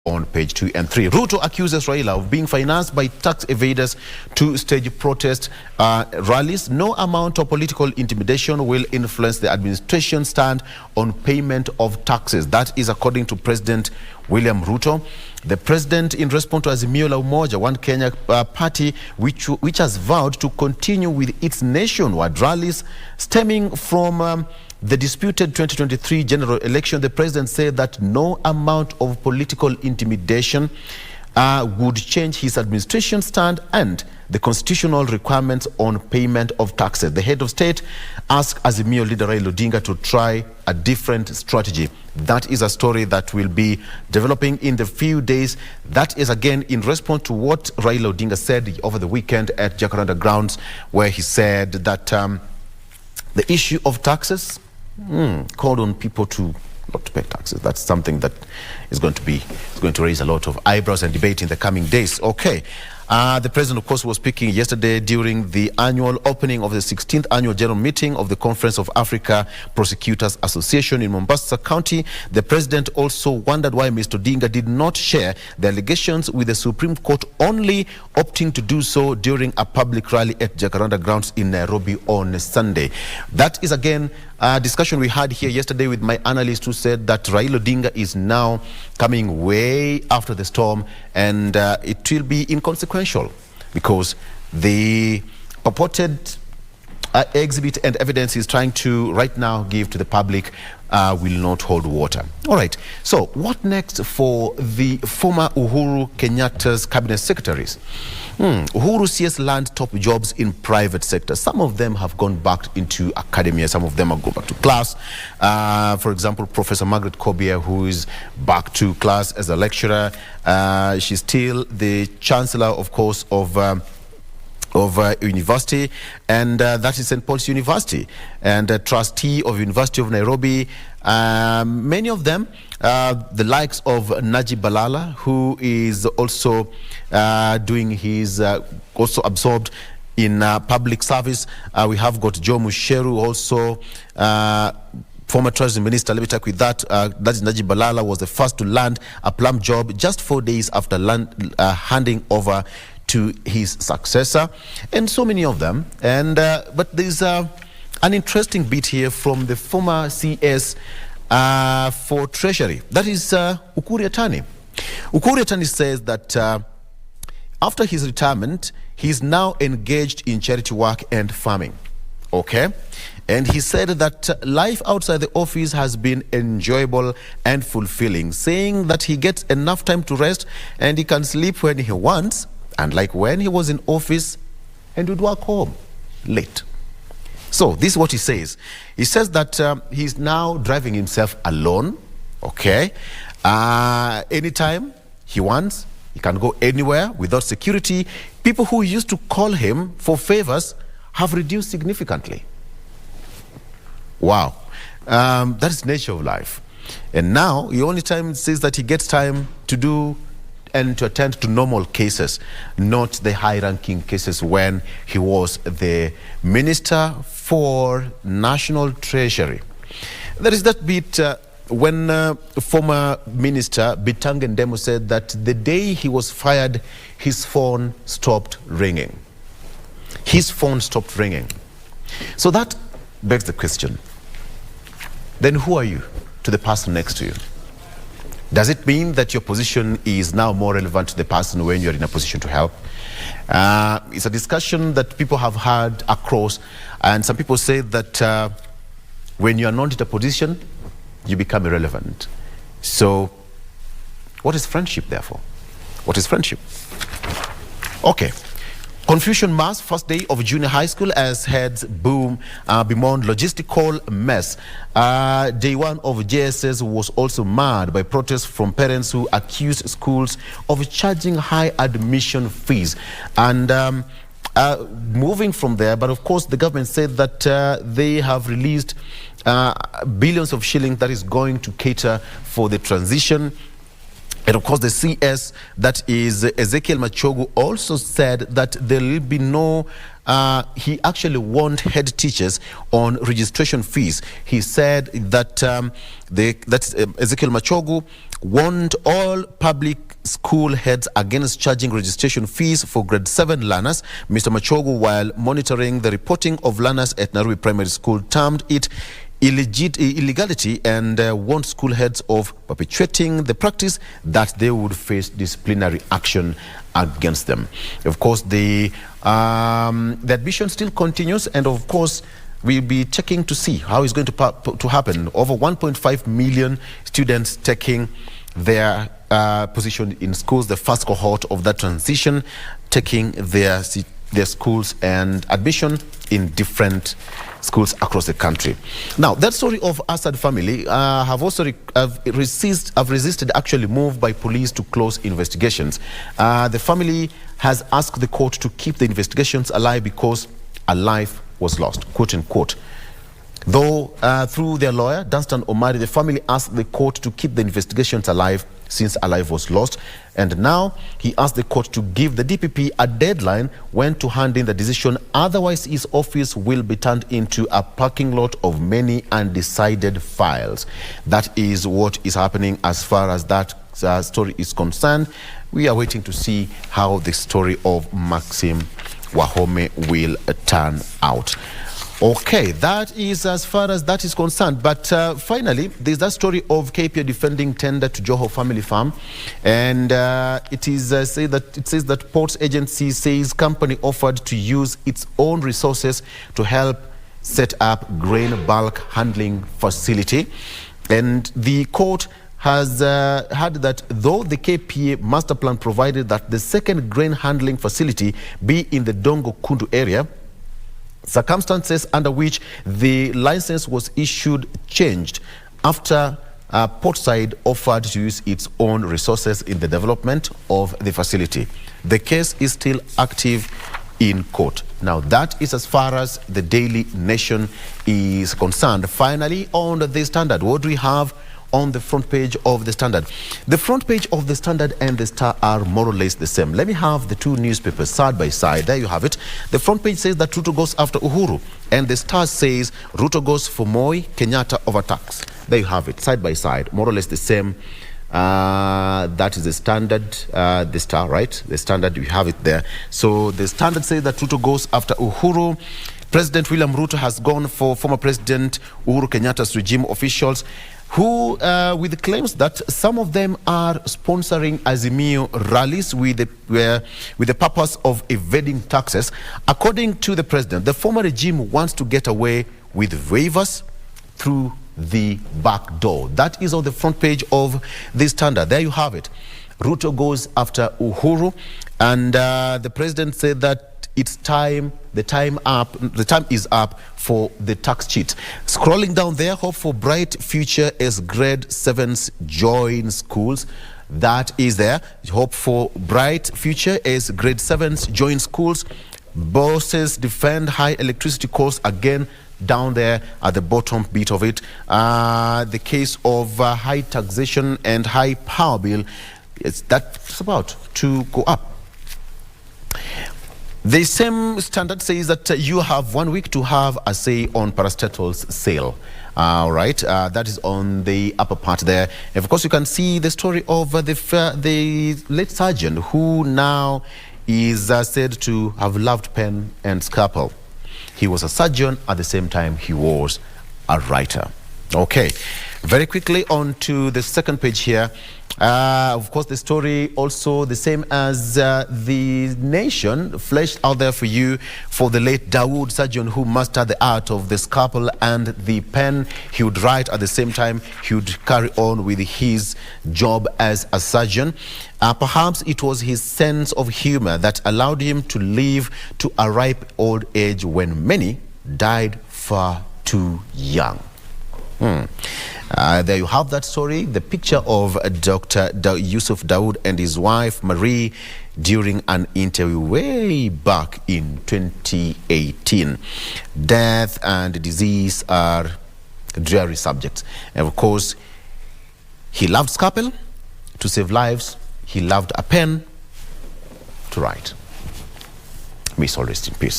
on page 2 and 3. Ruto accuses Raila of being financed by tax evaders to stage protest rallies. No amount of political intimidation will influence the administration's stand on payment of taxes. That is according to President William Ruto. The president, in response to Azimio la Umoja, One Kenya party, which has vowed to continue with its nationwide rallies stemming from the disputed 2023 general election, the president said that no amount of political intimidation would change his administration's stand and the constitutional requirements on payment of taxes. The head of state asked Azimio leader Raila Odinga to try a different strategy. That is a story that will be developing in the few days. That is again in response to what Raila Odinga said over the weekend at Jacaranda grounds, where he said that the issue of taxes called on people to not to pay taxes. That's something that is going to raise a lot of eyebrows and debate in the coming days. Okay. The president, of course, was speaking yesterday during the annual opening of the 16th annual general meeting of the Conference of Africa Prosecutors Association in Mombasa County. The president also wondered why Mr. Odinga did not share the allegations with the Supreme Court, only opting to do so during a public rally at Jacaranda grounds in Nairobi on Sunday. That is again a discussion we had here yesterday with my analyst, who said that Raila Odinga is now coming way after the storm, and it will be inconsequential because the purported exhibit and evidence he's trying to right now give to the public will not hold water. All right, so what next for the former Uhuru Kenyatta's cabinet secretaries? Uhuru sees land top jobs in private sector. Some of them have gone back into academia. Some of them have gone back to class. For example, Professor Margaret Kobia, who is back to class as a lecturer. She's still the chancellor, of course, of university, and that is St. Paul's University, and a trustee of University of Nairobi. Many of them, the likes of Najib Balala, who is also doing his, also absorbed in public service. We have got Joe Musheru, also former Treasury Minister. Let me talk with that. That is Najib Balala, was the first to land a plum job just 4 days after handing over to his successor, and so many of them. And but there's an interesting bit here from the former CS for Treasury. That is Ukur Yatani. Ukur Yatani says that after his retirement, he's now engaged in charity work and farming. Okay? And he said that life outside the office has been enjoyable and fulfilling, saying that he gets enough time to rest and he can sleep when he wants, unlike when he was in office and would work home late. So this is what he says. He says that he's now driving himself alone, okay? Anytime he wants, he can go anywhere without security. People who used to call him for favors have reduced significantly. Wow. That is the nature of life. And now, the only time it says that he gets time to do and to attend to normal cases, not the high-ranking cases when he was the Minister for National Treasury. There is that bit when former Minister Bitange Ndemo said that the day he was fired, his phone stopped ringing. His phone stopped ringing. So that begs the question, then who are you to the person next to you? Does it mean that your position is now more relevant to the person when you're in a position to help? It's a discussion that people have had across, and some people say that when you are not in a position, you become irrelevant. So what is friendship, therefore? What is friendship? Okay. Confusion mass, first day of junior high school as heads boom beyond logistical mess. Day one of JSS was also marred by protests from parents who accused schools of charging high admission fees. And moving from there, but of course the government said that they have released billions of shillings that is going to cater for the transition. And of course, the CS, that is Ezekiel Machogu, also said that there will be no he actually warned head teachers on registration fees. He said that Ezekiel Machogu warned all public school heads against charging registration fees for grade 7 learners. Mr. Machogu, while monitoring the reporting of learners at Nairobi Primary School, termed it illegality and warned school heads of perpetuating the practice that they would face disciplinary action against them. Of course, the admission still continues, and of course, we'll be checking to see how it's going to happen. Over 1.5 million students taking their position in schools, the first cohort of that transition, taking their schools and admission in different schools across the country. Now, that story of Asad family have resisted actually move by police to close investigations. The family has asked the court to keep the investigations alive because a life was lost, quote unquote. Though through their lawyer, Dunstan Omari, the family asked the court to keep the investigations alive since a life was lost. And now he asked the court to give the DPP a deadline when to hand in the decision. Otherwise, his office will be turned into a parking lot of many undecided files. That is what is happening as far as that story is concerned. We are waiting to see how the story of Maxine Wahome will turn out. Okay, that is as far as that is concerned. But finally, there's that story of KPA defending tender to Joho family farm, and it says that Ports Agency says company offered to use its own resources to help set up grain bulk handling facility, and the court has had that though the KPA master plan provided that the second grain handling facility be in the Dongo Kundu area, circumstances under which the license was issued changed after Portside offered to use its own resources in the development of the facility. The case is still active in court. Now, that is as far as the Daily Nation is concerned. Finally, on the Standard, what do we have on the front page of the Standard? The front page of the Standard and the Star are more or less the same. Let me have the two newspapers side by side. There you have it. The front page says that Ruto goes after Uhuru, and the Star says Ruto goes for Moi, Kenyatta overtax. There you have it, side by side, more or less the same. That is the Standard, the Star, right? The Standard, you have it there. So the Standard says that Ruto goes after Uhuru. President William Ruto has gone for former President Uhuru Kenyatta's regime officials, who with claims that some of them are sponsoring Azimio rallies with the purpose of evading taxes. According to the president, the former regime wants to get away with waivers through the back door. That is on the front page of the Standard. There you have it. Ruto goes after Uhuru, and the president said that it's time, the time is up for the tax cheat. Scrolling down there, hope for bright future as grade 7s join schools. That is there. Hope for bright future as grade 7s join schools. Bosses defend high electricity costs again. Down there at the bottom bit of it, the case of high taxation and high power bill, that's about to go up. The same Standard says that you have 1 week to have a say on parastatal's sale. Right, that is on the upper part there. And of course, you can see the story of the late sergeant who now is said to have loved pen and scalpel. He was a surgeon, at the same time he was a writer. Okay, very quickly on to the second page here. Of course, the story also the same as the Nation fleshed out there for you for the late Dawood surgeon who mastered the art of the scalpel and the pen. He would write at the same time he would carry on with his job as a surgeon. Perhaps it was his sense of humor that allowed him to live to a ripe old age when many died far too young. There you have that story, the picture of Dr. Yusuf Dawood and his wife Marie during an interview way back in 2018. Death and disease are dreary subjects. And of course, he loved scalpel to save lives. He loved a pen to write. May soul rest in peace.